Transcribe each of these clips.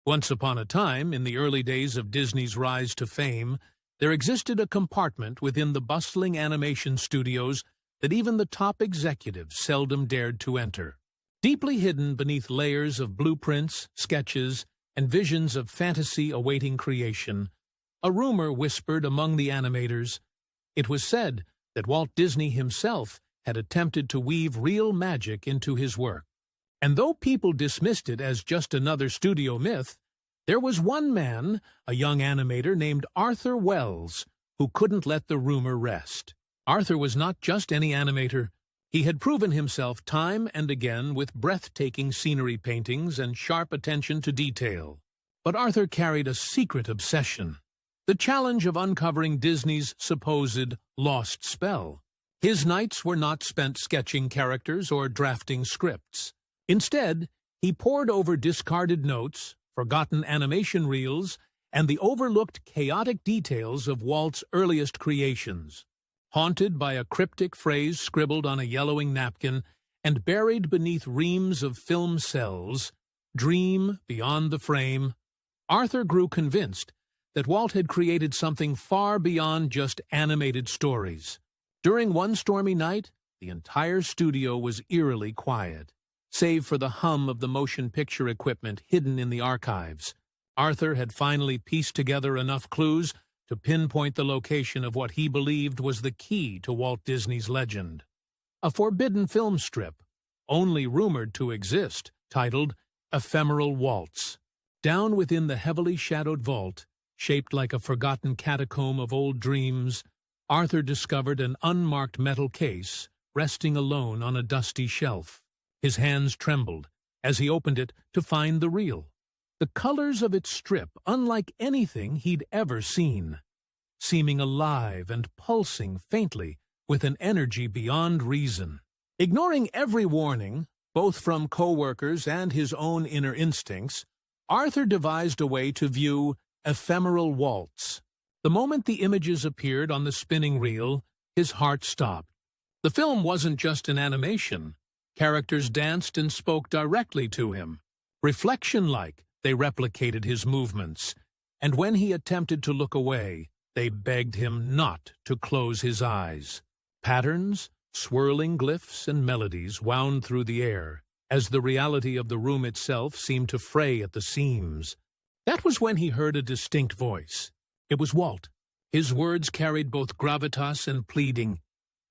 Once upon a time, in the early days of Disney's rise to fame, there existed a compartment within the bustling animation studios that even the top executives seldom dared to enter. Deeply hidden beneath layers of blueprints, sketches, and visions of fantasy awaiting creation, a rumor whispered among the animators. It was said that Walt Disney himself had attempted to weave real magic into his work. And though people dismissed it as just another studio myth, there was one man, a young animator named Arthur Wells, who couldn't let the rumor rest. Arthur was not just any animator. He had proven himself time and again with breathtaking scenery paintings and sharp attention to detail. But Arthur carried a secret obsession, the challenge of uncovering Disney's supposed lost spell. His nights were not spent sketching characters or drafting scripts. Instead, he pored over discarded notes, forgotten animation reels, and the overlooked chaotic details of Walt's earliest creations. Haunted by a cryptic phrase scribbled on a yellowing napkin and buried beneath reams of film cells, "Dream beyond the frame," Arthur grew convinced that Walt had created something far beyond just animated stories. During one stormy night, the entire studio was eerily quiet. Save for the hum of the motion picture equipment hidden in the archives, Arthur had finally pieced together enough clues to pinpoint the location of what he believed was the key to Walt Disney's legend. A forbidden film strip, only rumored to exist, titled Ephemeral Waltz. Down within the heavily shadowed vault, shaped like a forgotten catacomb of old dreams, Arthur discovered an unmarked metal case resting alone on a dusty shelf. His hands trembled as he opened it to find the reel. The colors of its strip unlike anything he'd ever seen, seeming alive and pulsing faintly with an energy beyond reason. Ignoring every warning, both from co-workers and his own inner instincts, Arthur devised a way to view Ephemeral Waltz. The moment the images appeared on the spinning reel, his heart stopped. The film wasn't just an animation. Characters danced and spoke directly to him. Reflection-like, they replicated his movements, and when he attempted to look away, they begged him not to close his eyes. Patterns, swirling glyphs, and melodies wound through the air, as the reality of the room itself seemed to fray at the seams. That was when he heard a distinct voice. It was Walt. His words carried both gravitas and pleading.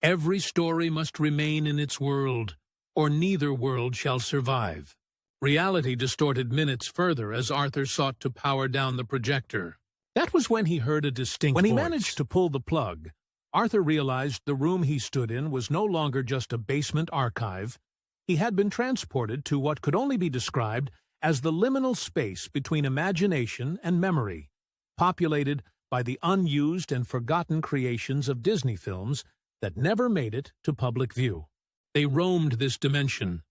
Every story must remain in its world, or neither world shall survive. Reality distorted minutes further as Arthur sought to power down the projector. That was when he heard a distinct voice. When he managed to pull the plug, Arthur realized the room he stood in was no longer just a basement archive. He had been transported to what could only be described as the liminal space between imagination and memory, populated by the unused and forgotten creations of Disney films that never made it to public view. They roamed this dimension,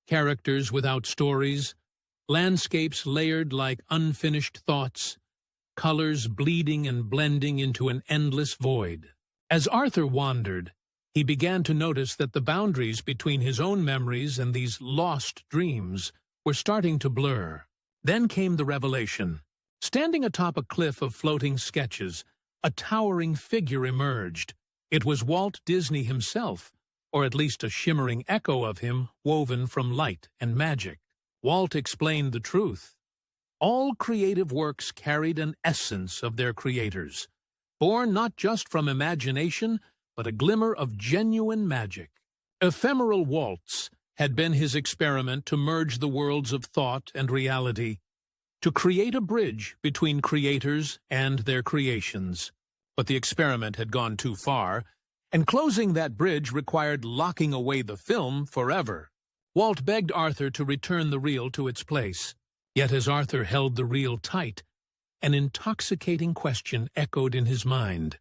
characters without stories, landscapes layered like unfinished thoughts, colors bleeding and blending into an endless void. As Arthur wandered, he began to notice that the boundaries between his own memories and these lost dreams were starting to blur. Then came the revelation. Standing atop a cliff of floating sketches, a towering figure emerged. It was Walt Disney himself, or at least a shimmering echo of him woven from light and magic. Walt explained the truth. All creative works carried an essence of their creators, born not just from imagination, but a glimmer of genuine magic. Ephemeral Waltz had been his experiment to merge the worlds of thought and reality, to create a bridge between creators and their creations. But the experiment had gone too far, and closing that bridge required locking away the film forever. Walt begged Arthur to return the reel to its place. Yet as Arthur held the reel tight, an intoxicating question echoed in his mind.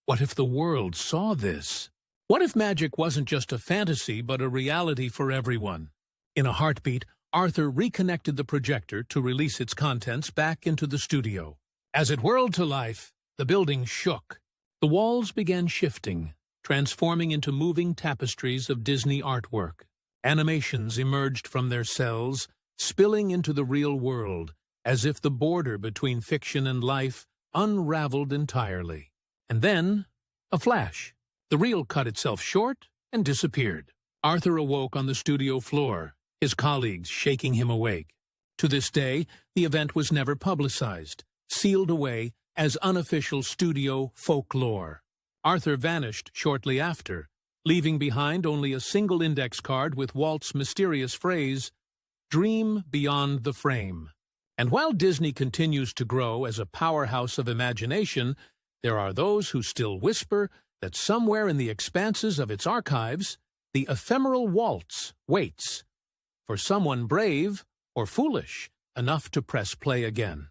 What if the world saw this? What if magic wasn't just a fantasy but a reality for everyone? In a heartbeat, Arthur reconnected the projector to release its contents back into the studio. As it whirled to life, the building shook. The walls began shifting, transforming into moving tapestries of Disney artwork. Animations emerged from their cells, spilling into the real world, as if the border between fiction and life unraveled entirely. And then, a flash. The reel cut itself short and disappeared. Arthur awoke on the studio floor, his colleagues shaking him awake. To this day, the event was never publicized, sealed away as unofficial studio folklore. Arthur vanished shortly after, leaving behind only a single index card with Walt's mysterious phrase, "Dream beyond the frame." And while Disney continues to grow as a powerhouse of imagination, there are those who still whisper that somewhere in the expanses of its archives, the ephemeral waltz waits for someone brave or foolish enough to press play again.